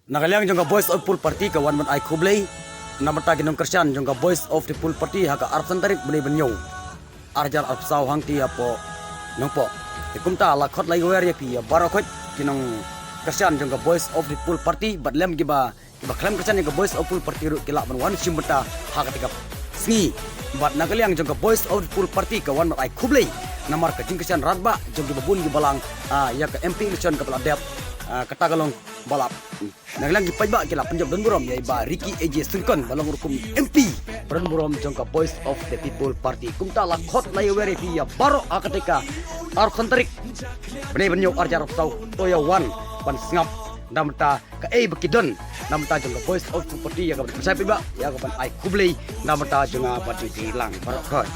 Nagaliang jong Voice of Full Party kawan man ay kublay. Namata ginong Christian jong Voice of the Full Party haka arsan tarik bani banyo. Arjar arsaw hang tiya po nong po. Ikumta lakot lay wer yapi barakot kinong Christian jong Voice of the Full Party badlem giba klaim Christian jong Voice of Full Party ru kila man wan simbata haka tika sngi. Bad nagaliang jong Voice of the Full Party kawan man ay kublay. Namar ka jing Christian radba jong gibabun gibalang ya ka MP election ka paladep katagalong balap. Naglang gipay ba kila Punjab dan Burom ya iba Ricky AJ Sulkan balong rukum MP Peran Burom jongka Voice of the People Party kumta lakhot layawere via baro akatika arp santarik bene benyo arjar tau toya wan pan sngap namta ka bakidon namta jongka Voice of the Party ya ka percaya ba ya ka pan ai kublay namta jonga parti hilang barokot.